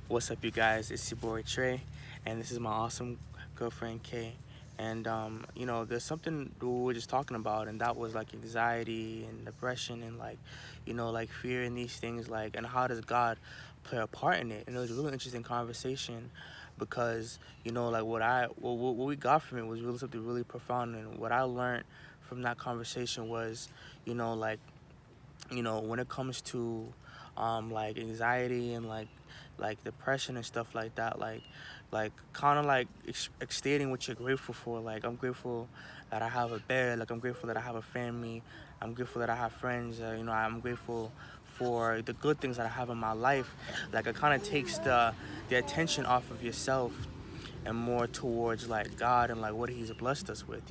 What's up, you guys? It's your boy Trey, and this is my awesome girlfriend Kay. And there's something we were just talking about, and that was like anxiety and depression and like fear and these things, and how does God play a part in it? And it was a really interesting conversation because what we got from it was really something really profound, and what I learned from that conversation was, you know, like when it comes to like anxiety and like depression and stuff like that, like kind of like stating what you're grateful for. Like, I'm grateful that I have a bed, like I'm grateful that I have a family, I'm grateful that I have friends, I'm grateful for the good things that I have in my life. Like, it kind of takes the attention off of yourself and more towards like God and like what he's blessed us with.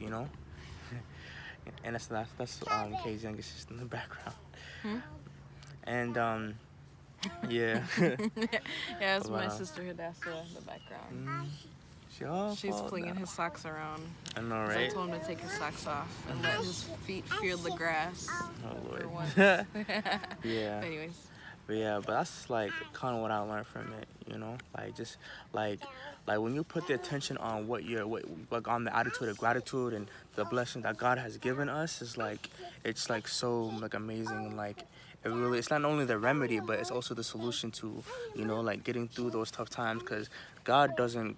And that's Kay's youngest sister in the background. Hmm? And yeah. Yeah, it's my But, sister Hadassah in the background. She's fall flinging down. his socks around. I know, 'Cause I right? told him to take his socks off and let his feet feel the grass Oh for Lord. once. Yeah. Anyways. But that's like kind of what I learned from it. Like, just like when you put the attention on like on the attitude of gratitude and the blessing that God has given us, is like it's like so like amazing. Like, it's not only the remedy, but it's also the solution to like getting through those tough times, because God doesn't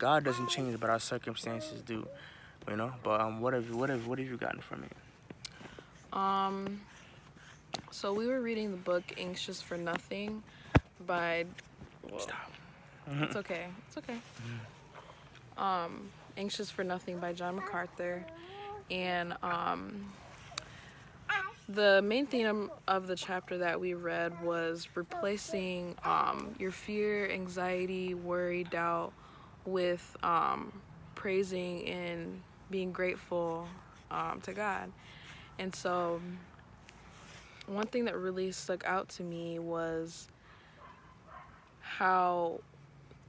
change, but our circumstances do. But what have you gotten from it? Um so we were reading the book Anxious for Nothing by Stop. it's okay. It's okay. Anxious for Nothing by John MacArthur. And the main theme of the chapter that we read was replacing your fear, anxiety, worry, doubt with praising and being grateful to God. And so, one thing that really stuck out to me was how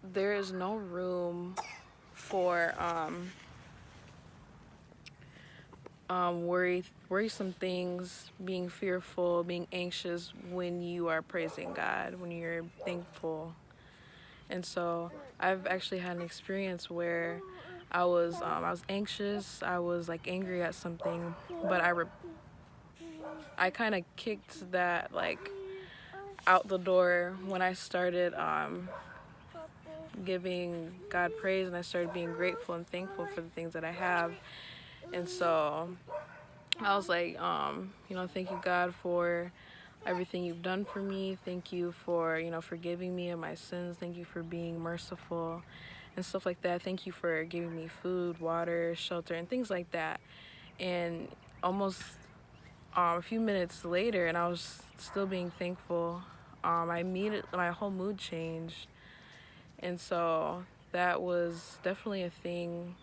there is no room for worrisome things, being fearful, being anxious when you are praising God, when you're thankful. And so I've actually had an experience where I was anxious, I was like angry at something, but I kind of kicked that like out the door when I started giving God praise, and I started being grateful and thankful for the things that I have. And so I was like, thank you, God, for everything you've done for me. Thank you for, forgiving me of my sins. Thank you for being merciful and stuff like that. Thank you for giving me food, water, shelter, and things like that. And almost a few minutes later, and I was still being thankful, my whole mood changed. And so that was definitely a thing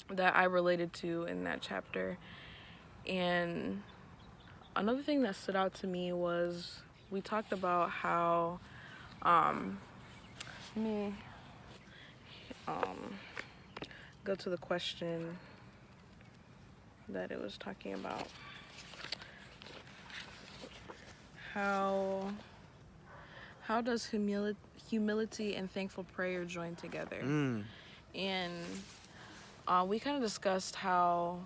that I related to in that chapter. And another thing that stood out to me was we talked about how let me go to the question that it was talking about. How does humility and thankful prayer join together? And we kind of discussed how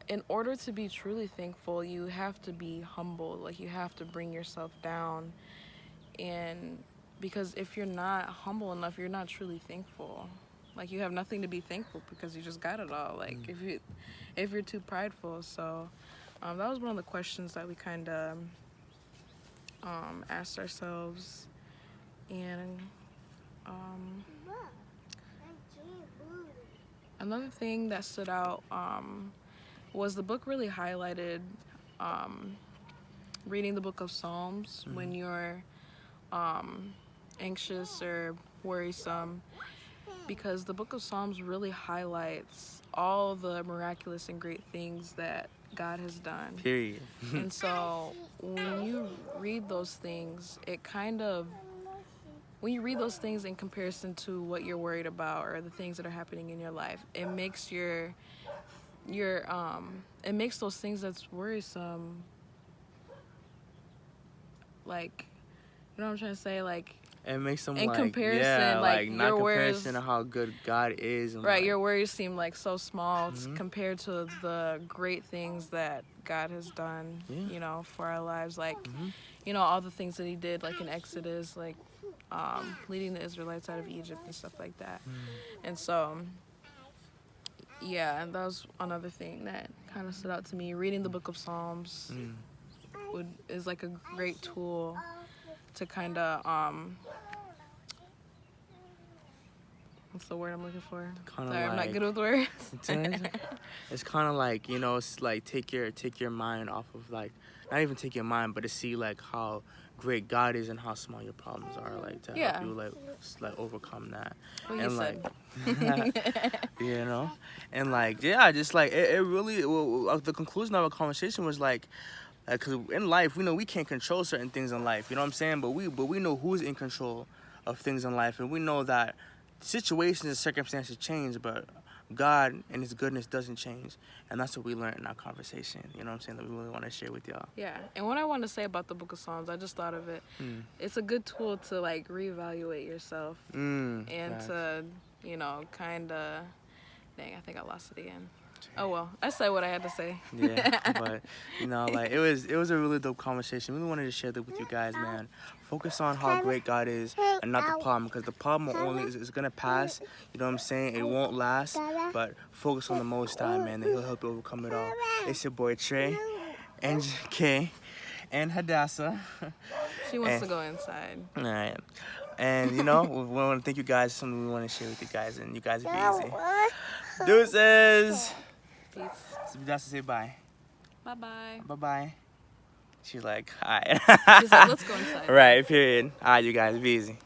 in order to be truly thankful, you have to be humble. Like, you have to bring yourself down. And because if you're not humble enough, you're not truly thankful. Like, you have nothing to be thankful because you just got it all. Like, if you're too prideful. So that was one of the questions that we kind of asked ourselves. And another thing that stood out was the book really highlighted reading the book of Psalms when you're anxious or worrisome, because the book of Psalms really highlights all the miraculous and great things that God has done. Period. And so when you read those things, when you read those things in comparison to what you're worried about or the things that are happening in your life, it makes it makes those things that's worrisome, like, you know what I'm trying to say, like, It makes them in like, comparison, yeah, like not your worries, comparison to how good God is. And right? like, Your worries seem like so small Mhm. compared to the great things that God has done, Yeah. you know, for our lives. Like, Mhm. you know, all the things that He did, like in Exodus, like leading the Israelites out of Egypt and stuff like that. And so, yeah, and that was another thing that kind of stood out to me. Reading the Book of Psalms is like a great tool to kind of what's the word I'm looking for? Kind of Sorry, I'm not like, good with words. it's kind of like, you know, it's like take your mind off of, like, not even take your mind, but to see like how great God is and how small your problems are, like to help Yeah. you like overcome that. What you And said. like you know, and like, yeah, just like it really, the conclusion of our conversation was like, because in life, we know we can't control certain things in life, you know what I'm saying, but we know who's in control of things in life, and we know that situations and circumstances change, but God and His goodness doesn't change. And that's what we learned in our conversation, you know what I'm saying, that we really want to share with y'all. Yeah, and what I want to say about the Book of Psalms, I just thought of it. It's a good tool to like reevaluate yourself and Facts. to, you know, kind of. Dang, I think I lost it again. Oh well, I said what I had to say. Yeah, but you know, like it was a really dope conversation. We wanted to share that with you guys, man. Focus on how great God is and not the problem, because the problem only is gonna pass. You know what I'm saying? It won't last. But focus on the Most High, man, and He'll help you overcome it all. It's your boy Trey, and Kay, and Hadassah. She wants to go inside. All right. And you know, we want to thank you guys. Something we want to share with you guys, and you guys be easy. Deuces. Peace. Hadassah, say bye. Bye bye. Bye bye. She's like, hi. She's like, let's go inside. Right, period. All right, you guys, be easy.